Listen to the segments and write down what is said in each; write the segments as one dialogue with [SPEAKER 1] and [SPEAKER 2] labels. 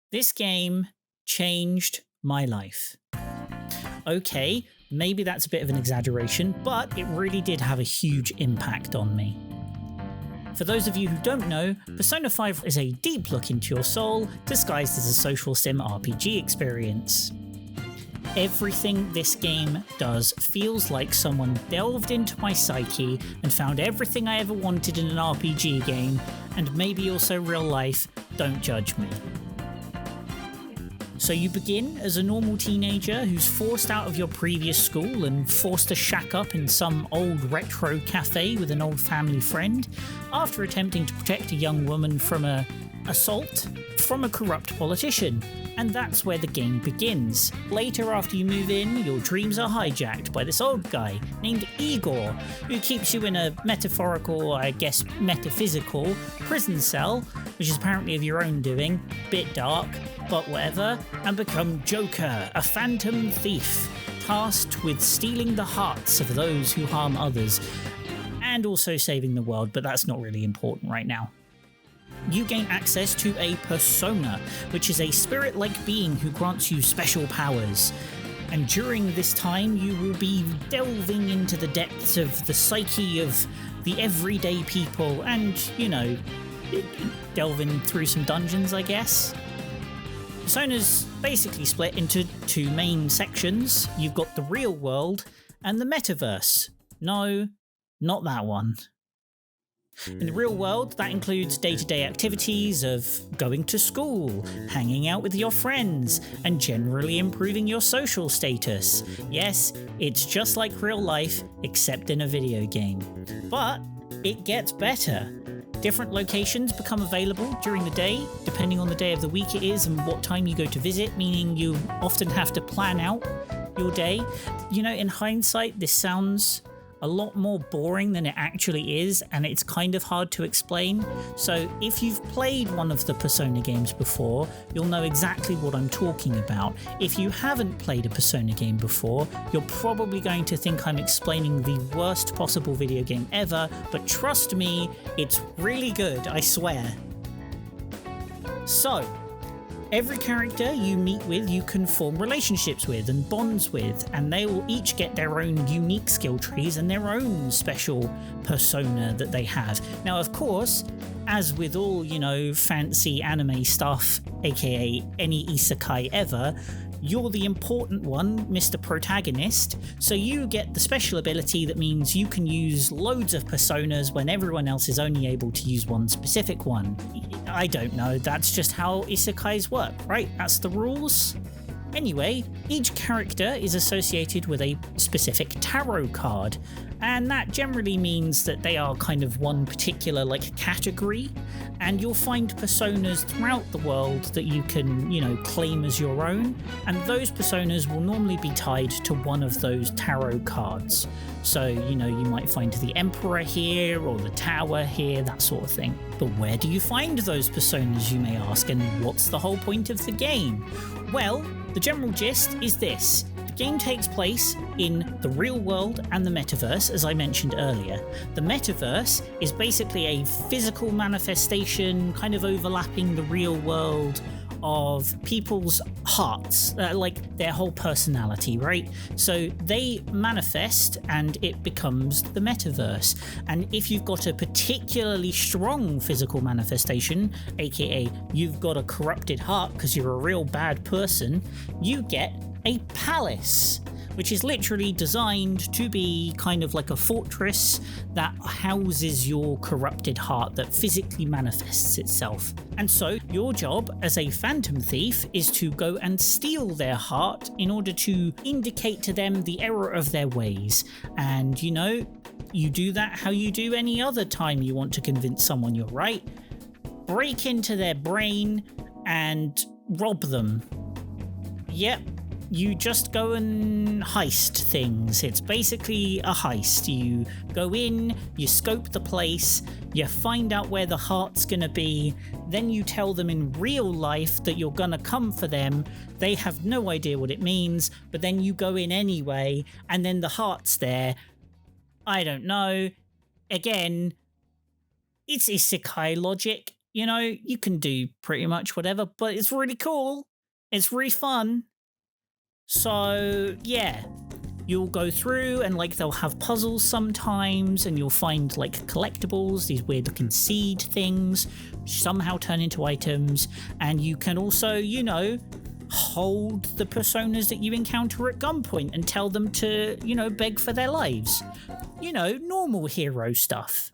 [SPEAKER 1] This game changed my life. Okay, maybe that's a bit of an exaggeration, but it really did have a huge impact on me. For those of you who don't know, Persona 5 is a deep look into your soul, disguised as a social sim RPG experience. Everything this game does feels like someone delved into my psyche and found everything I ever wanted in an RPG game, and maybe also real life. Don't judge me. So you begin as a normal teenager who's forced out of your previous school and forced to shack up in some old retro cafe with an old family friend after attempting to protect a young woman from an assault from a corrupt politician. And that's where the game begins. Later, after you move in, your dreams are hijacked by this old guy named Igor, who keeps you in a metaphorical, I guess metaphysical, prison cell, which is apparently of your own doing, bit dark, but whatever, and become Joker, a phantom thief, tasked with stealing the hearts of those who harm others, and also saving the world, but that's not really important right now. You gain access to a persona, which is a spirit-like being who grants you special powers. And during this time, you will be delving into the depths of the psyche of the everyday people and, you know, delving through some dungeons, I guess. Persona's basically split into two main sections. You've got the real world and the Metaverse. No, not that one. In the real world, that includes day-to-day activities of going to school, hanging out with your friends, and generally improving your social status. Yes, it's just like real life, except in a video game. But it gets better. Different locations become available during the day, depending on the day of the week it is and what time you go to visit, meaning you often have to plan out your day. You know, in hindsight, this sounds a lot more boring than it actually is, and it's kind of hard to explain. So if you've played one of the Persona games before, you'll know exactly what I'm talking about. If you haven't played a Persona game before, you're probably going to think I'm explaining the worst possible video game ever, but trust me, it's really good, I swear. So, every character you meet with, you can form relationships with and bonds with, and they will each get their own unique skill trees and their own special persona that they have. Now, of course, as with all, you know, fancy anime stuff, aka any isekai ever, you're the important one, Mr. Protagonist, so you get the special ability that means you can use loads of personas when everyone else is only able to use one specific one. I don't know, that's just how isekais work, right? That's the rules? Anyway, each character is associated with a specific tarot card, and that generally means that they are kind of one particular category, and you'll find personas throughout the world that you can, you know, claim as your own, and those personas will normally be tied to one of those tarot cards. So, you know, you might find the Emperor here, or the Tower here, that sort of thing. But where do you find those personas, you may ask, and what's the whole point of the game? Well, the general gist is this. The game takes place in the real world and the Metaverse, as I mentioned earlier. The Metaverse is basically a physical manifestation, kind of overlapping the real world, of people's hearts, like their whole personality, right? So they manifest and it becomes the Metaverse. And if you've got a particularly strong physical manifestation, aka you've got a corrupted heart because you're a real bad person, you get a palace, which is literally designed to be kind of like a fortress that houses your corrupted heart that physically manifests itself. And so your job as a phantom thief is to go and steal their heart in order to indicate to them the error of their ways. And you know, you do that how you do any other time you want to convince someone you're right. Break into their brain and rob them. Yep. You just go and heist things. It's basically a heist. You go in, you scope the place, you find out where the heart's gonna be, then you tell them in real life that you're gonna come for them. They have no idea what it means, but then you go in anyway, and then the heart's there. I don't know. Again, it's isekai logic. you know, you can do pretty much whatever, but it's really cool. It's really fun. So, yeah. You'll go through and like they'll have puzzles sometimes and you'll find like collectibles, these weird looking seed things, which somehow turn into items. And you can also, you know, hold the personas that you encounter at gunpoint and tell them to, you know, beg for their lives. You know, normal hero stuff.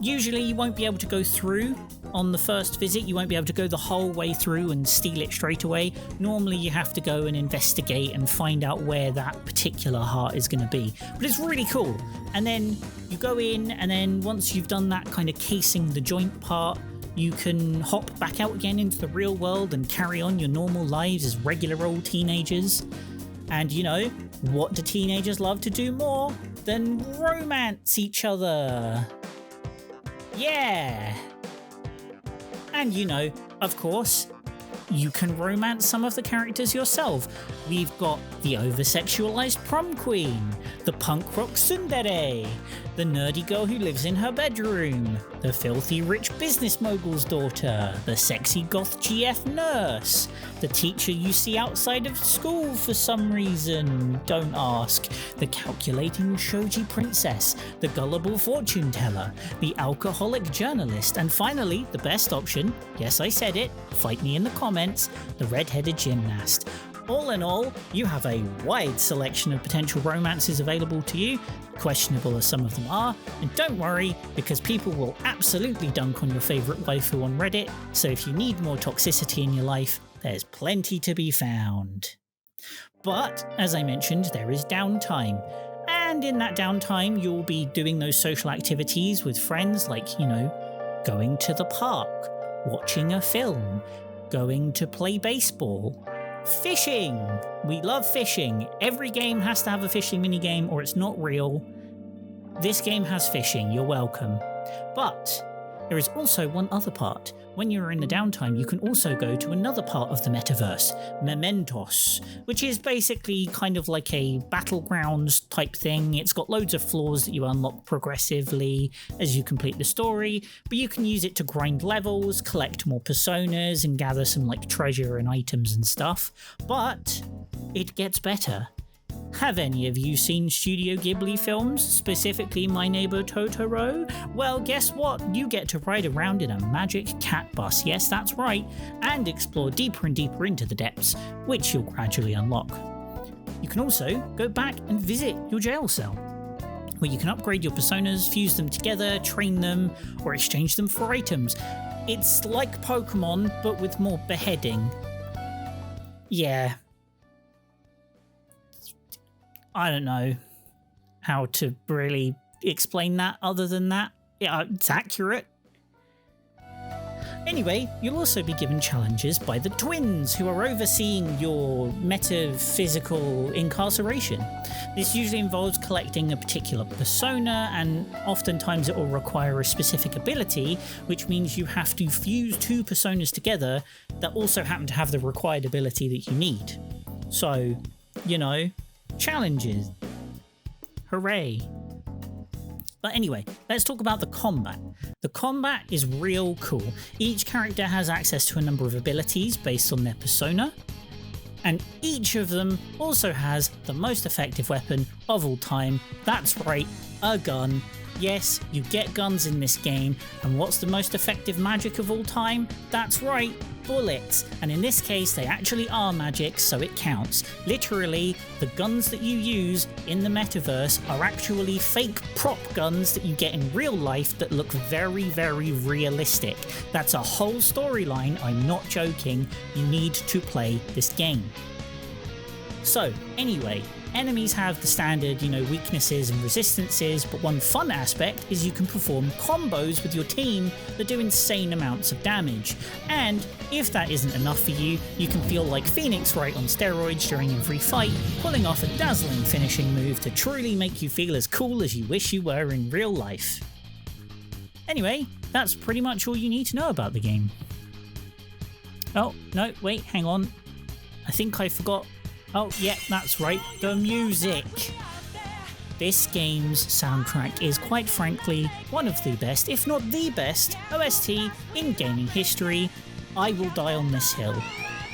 [SPEAKER 1] Usually you won't be able to go through on the first visit. You won't be able to go the whole way through and steal it straight away. Normally you have to go and investigate and find out where that particular heart is going to be. But it's really cool. And then you go in, and then once you've done that kind of casing the joint part, you can hop back out again into the real world and carry on your normal lives as regular old teenagers. And you know, what do teenagers love to do more than romance each other? Yeah. And you know, of course, you can romance some of the characters yourself. We've got the over-sexualized prom queen, the punk rock tsundere, the nerdy girl who lives in her bedroom, the filthy rich business mogul's daughter, the sexy goth GF nurse, the teacher you see outside of school for some reason, don't ask, the calculating shoji princess, the gullible fortune teller, the alcoholic journalist, and finally, the best option, yes I said it, fight me in the comments, the red-headed gymnast. All in all, you have a wide selection of potential romances available to you, questionable as some of them are, and don't worry, because people will absolutely dunk on your favourite waifu on Reddit, so if you need more toxicity in your life, there's plenty to be found. But, as I mentioned, there is downtime, and in that downtime you'll be doing those social activities with friends like, you know, going to the park, watching a film, going to play baseball, fishing. We love fishing. Every game has to have a fishing minigame or it's not real. This game has fishing, you're welcome. But there is also one other part. When you're in the downtime, you can also go to another part of the metaverse, Mementos, which is basically kind of like a battlegrounds type thing. It's got loads of floors that you unlock progressively as you complete the story, but you can use it to grind levels, collect more personas, and gather some like treasure and items and stuff. But it gets better. Have any of you seen Studio Ghibli films, specifically My Neighbor Totoro? Well, guess what? You get to ride around in a magic cat bus, yes that's right, and explore deeper and deeper into the depths, which you'll gradually unlock. You can also go back and visit your jail cell, where you can upgrade your personas, fuse them together, train them, or exchange them for items. It's like Pokemon, but with more beheading. Yeah. I don't know how to really explain that other than that. Yeah, it's accurate. Anyway, you'll also be given challenges by the twins who are overseeing your metaphysical incarceration. This usually involves collecting a particular persona, and oftentimes it will require a specific ability, which means you have to fuse two personas together that also happen to have the required ability that you need. So, you know, challenges. Hooray. But anyway, let's talk about the combat. The combat is real cool. Each character has access to a number of abilities based on their persona, and each of them also has the most effective weapon of all time. That's right, a gun. Yes, you get guns in this game, and what's the most effective magic of all time? That's right, bullets. And in this case, they actually are magic, so it counts. Literally, the guns that you use in the metaverse are actually fake prop guns that you get in real life that look very, very realistic. That's a whole storyline, I'm not joking. You need to play this game. So, anyway, enemies have the standard, weaknesses and resistances, but one fun aspect is you can perform combos with your team that do insane amounts of damage. And if that isn't enough for you, you can feel like Phoenix Wright on steroids during every fight, pulling off a dazzling finishing move to truly make you feel as cool as you wish you were in real life. Anyway, that's pretty much all you need to know about the game. Oh, no, wait, hang on. I think I forgot. Oh, yeah, that's right, the music. This game's soundtrack is quite frankly one of the best, if not the best, OST in gaming history. I will die on this hill.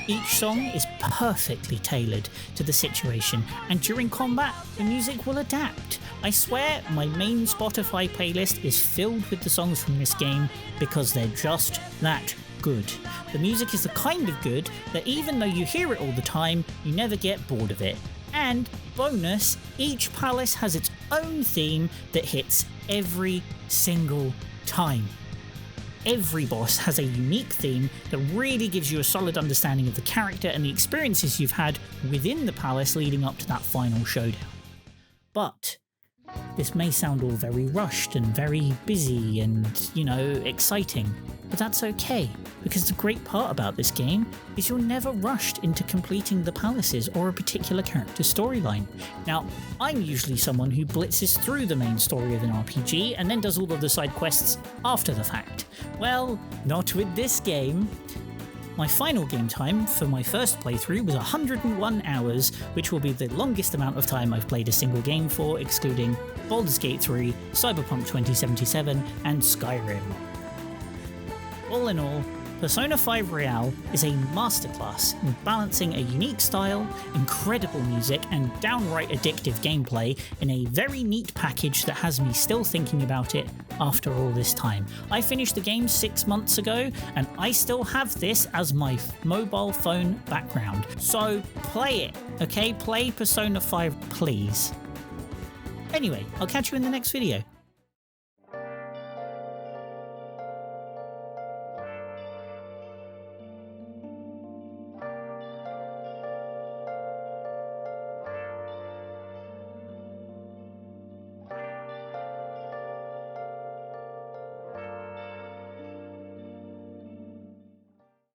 [SPEAKER 1] Each song is perfectly tailored to the situation, and during combat, the music will adapt. I swear my main Spotify playlist is filled with the songs from this game because they're just that good. The music is the kind of good that even though you hear it all the time, you never get bored of it. And bonus, each palace has its own theme that hits every single time. Every boss has a unique theme that really gives you a solid understanding of the character and the experiences you've had within the palace leading up to that final showdown. But this may sound all very rushed and very busy and, exciting, but that's okay, because the great part about this game is you're never rushed into completing the palaces or a particular character's storyline. Now, I'm usually someone who blitzes through the main story of an RPG and then does all of the side quests after the fact. Well, not with this game. My final game time for my first playthrough was 101 hours, which will be the longest amount of time I've played a single game for, excluding Baldur's Gate 3, Cyberpunk 2077, and Skyrim. All in all, Persona 5 Royal is a masterclass in balancing a unique style, incredible music, and downright addictive gameplay in a very neat package that has me still thinking about it after all this time. I finished the game 6 months ago, and I still have this as my mobile phone background. So play it, okay? Play Persona 5, please. Anyway, I'll catch you in the next video.